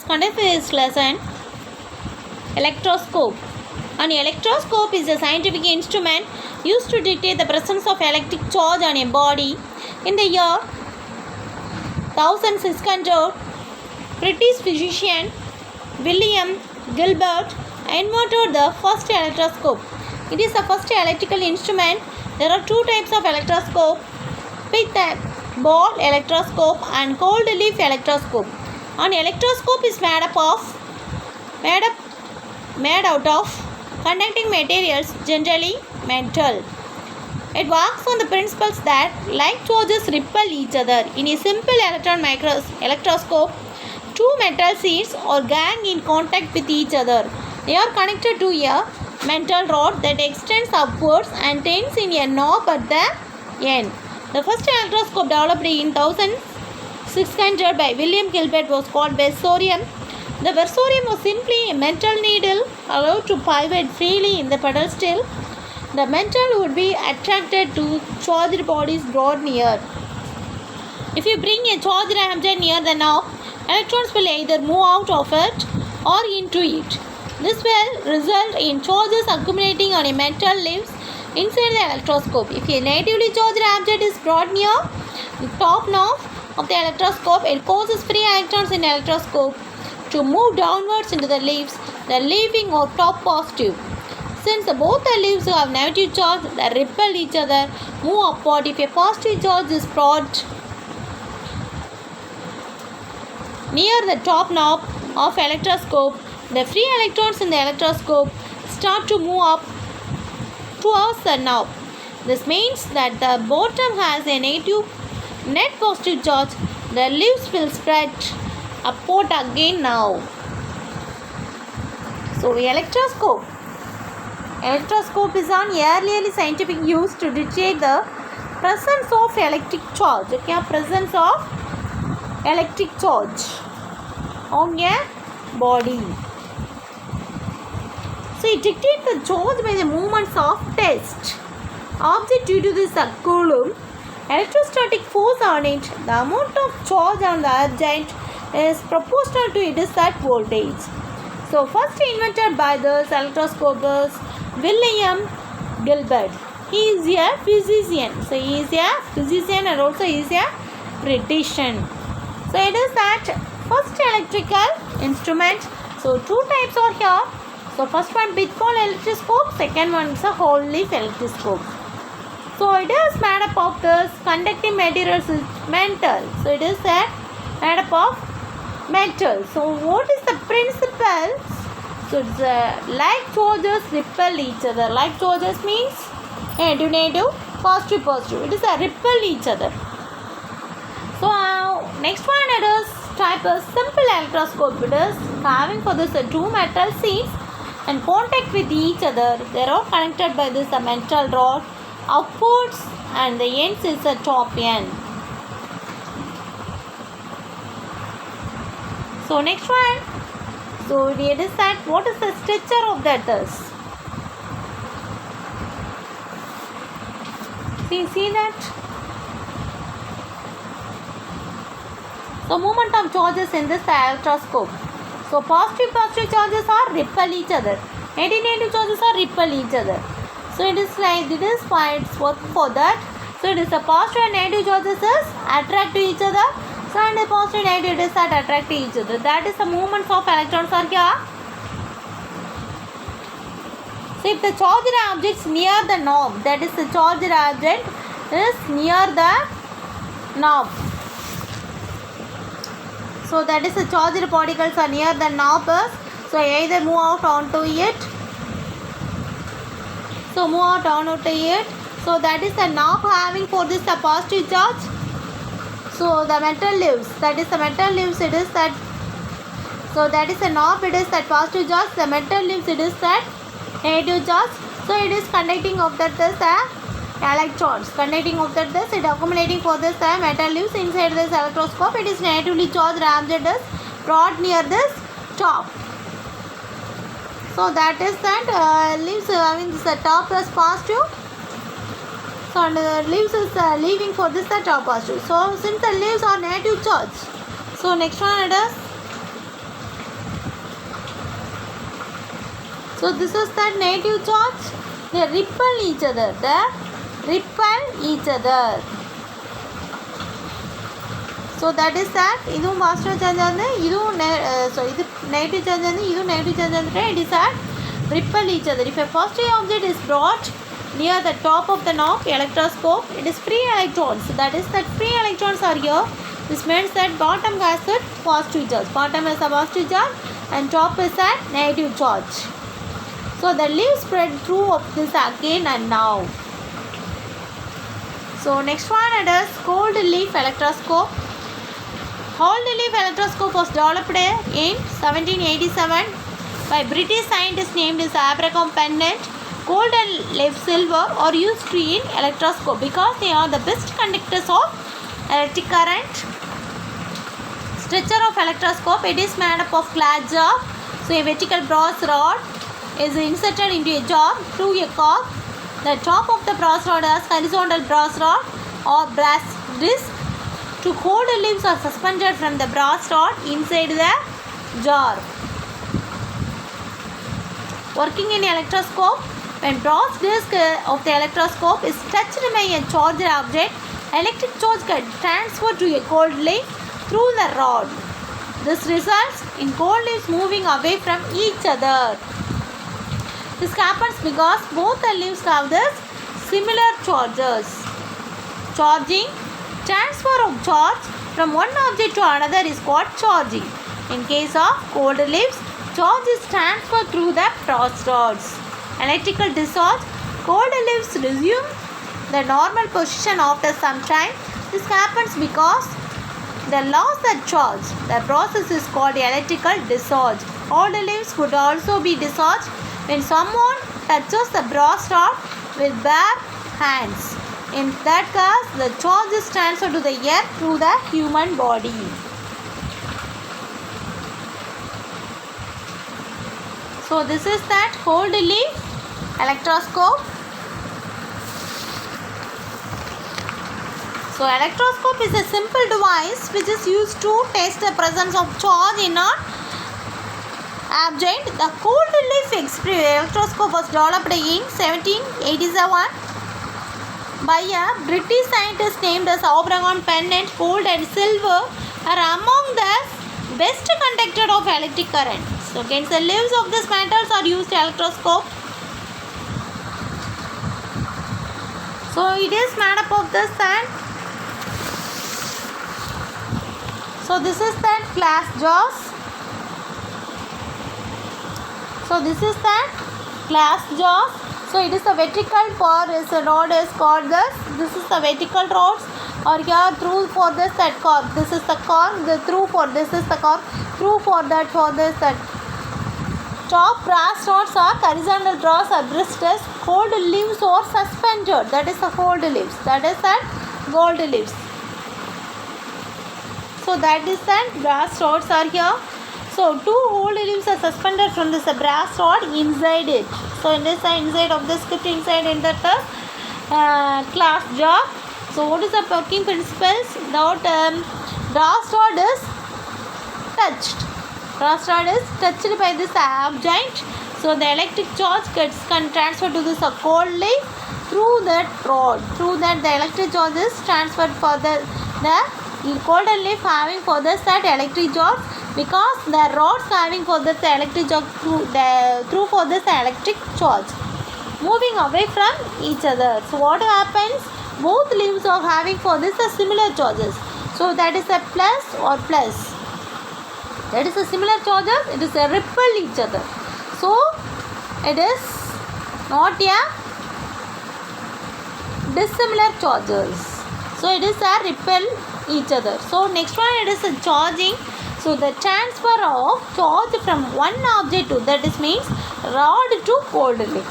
conduct this lesson. Electroscope. An electroscope is a scientific instrument used to detect the presence of electric charge on a body. In the year 1600, British physician William Gilbert invented the first electroscope. It is the first electrical instrument. There are two types of electroscope: with a ball electroscope and cold leaf electroscope. An electroscope is made out of conducting materials, generally metal. It works on the principles that like charges repel each other. In a simple electron electroscope, two metal sheets are gang in contact with each other. They are connected to a metal rod that extends upwards and turns in a knob at the end. The first electroscope developed in 1600 by William Gilbert was called versorium. The versorium was simply a metal needle allowed to pivot freely in the pedal steel. The metal would be attracted to charged bodies brought near. If you bring a charged object near the knob, electrons will either move out of it or into it. This will result in charges accumulating on a metal leaves inside the electroscope. If a negatively charged object is brought near the top knob of the electroscope, it causes free electrons in the electroscope to move downwards into the leaves, the leaving or top positive. Since both the leaves have negative charge that repel each other, move upward. If a positive charge is brought near the top knob of electroscope, the free electrons in the electroscope start to move up towards the knob. This means that the bottom has a negative net positive charge. The leaves will spread upward again now. So electroscope is an early scientific use to detect the presence of electric charge. Presence of electric charge on a body. So it dictates the charge by the movements of test object due to this Coulomb electrostatic force on it. The amount of charge on the object is proportional to its set voltage. So first invented by the electroscope is William Gilbert. He is a physician. So he is a physician and also he is a Britishman. So it is that first electrical instrument. So two types are here. So first one bit ball electroscope, second one is a whole leaf electroscope. So it is made up of this conducting materials is metal. So it is made up of metal. So what is the principle? So it's like charges repel each other. Like charges means negative, positive, positive. It is a repel each other. So next one it is type of simple electroscope. It is having for this two metal sheets and contact with each other. They are connected by this metal rod upwards and the ends is a top end. So next one. So it is that what is the structure of that is. See that. So movement of charges in this electroscope. So positive charges are repel each other. Negative charges are repel each other. So it is like this why it's work for that. So it is a positive and negative charges is attract to each other. So and the positive and negative is that attract to each other. That is the movements of electrons are here. So if the charged object is near the knob, that is the charged object is near the knob. So that is the charged particles are near the knob. So either move out onto it. So move out onto it. So that is the knob having for this the positive charge. So the metal leaves. That is the metal leaves. It is that. So that is the knob. It is that positive charge. The metal leaves. It is that negative charge. So it is conducting of that this electrons. Conducting of that this it accumulating for this metal leaves inside this electroscope. It is negatively charged object is brought near this top. So that is that leaves having this top is positive. So and the leaves is leaving for this the top positive. So since the leaves are negative charge. So next one it is So this is the negative charge. They repel each other. They repel each other. So that is that. இதுவும் positive charge வந்து இதுவும் இது negative charge வந்து இதுவும் negative charge வந்துட்டு it is at repel each other. If a positive object is brought near the top of the knob electroscope, it is free electrons. That is that free electrons are here. This means that bottom has a positive charge. Bottom has a positive charge and top is a negative charge. So the leaves spread through of this again and now. So next one it is cold leaf electroscope. Cold leaf electroscope was developed in 1787 by British scientist named as Abraham Pennant. Gold and leaf silver are used in electroscope because they are the best conductors of electric current. Structure of electroscope, it is made up of glass jar. So a vertical brass rod is inserted into a jar through a cork. The top of the brass rod has horizontal brass rod or brass disc. Two cold leaves are suspended from the brass rod inside the jar. Working in electroscope, when brass disc of the electroscope is touched by a charged object, electric charge gets transferred to a cold leaf through the rod. This results in cold leaves moving away from each other. This happens because both the leaves have this similar charges. Charging, transfer of charge from one object to another is called charging. In case of cold leaves, charge is transferred through the brass rods. Electrical discharge, cold leaves resume the normal position after some time. This happens because they lost the charge. The process is called electrical discharge. Cold leaves could also be discharged when someone touches the brass rod with bare hands. In that case, the charge is transferred to the air through the human body. So this is that cold leaf electroscope. So electroscope is a simple device which is used to test the presence of charge in an object. The cold leaf electroscope was developed in 1787 by a British scientist named as Abraham Pennant. Gold and silver are among the best conductor of electric current. So against the leaves of these metals are used electroscope. So it is made up of this and so this is that glass jars. So this is that glass jars. So it is the vertical part is a rod is called this. This is the vertical rods or here through for this that cork. This is the cork. The through for this is the cork. Through for that for this that. Top brass rods are horizontal brass are bristles. Cold leaves or suspended. That is the cold leaves. That is that gold leaves. So that is that brass rods are here. So two cold leaves are suspended from this brass rod inside it. So in this inside of the script inside in that glass jar. So what is the working principles? That brass rod is touched. Brass rod is touched by this object. So the electric charge gets transferred to this cold leaf through that rod. Through that the electric charge is transferred for the cold leaf having for this that electric charge because the rods having for this electric charge through for this electric charge moving away from each other. So what happens? Both leaves are having for this similar charges. So that is a plus or plus. That is a similar charges. It is a repel each other. So it is not a dissimilar charges. So it is a repel each other. So next one it is a charging. So the transfer of charge from one object to that is means rod to cold leaf.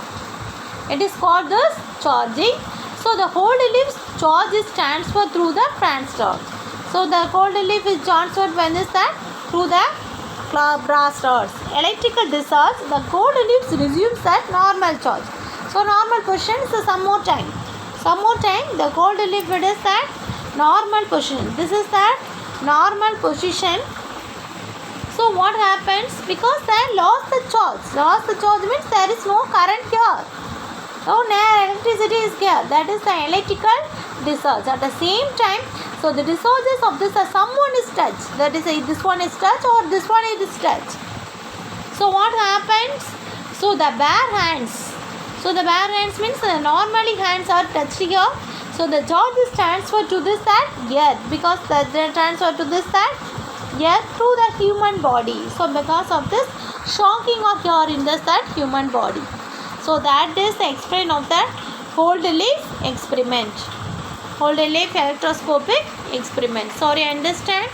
It is called this charging. So the cold leaf's charge is transferred through the transrod. So the cold leaf is transferred when is that through the brass rods. Electrical discharge. The cold leaves resumes that normal charge. So normal position is some more time. Some more time the cold leaf it is that normal position. This is that normal position. So So what happens? Because they lost the charge. Lost the charge means there is no current here. So no electricity is here. That is the electrical discharge. At the same time, so the discharges of this, someone is touched. That is, this one is touched or this one is touched. So what happens? So the bare hands. So the bare hands means normally hands are touched here. So the charge is transferred to this that earth, because they transfer to this that earth through the human body. So because of this shocking of here in this that human body. So that is the explain of that Holderley experiment. Holderley electroscopic experiment. Sorry, understand?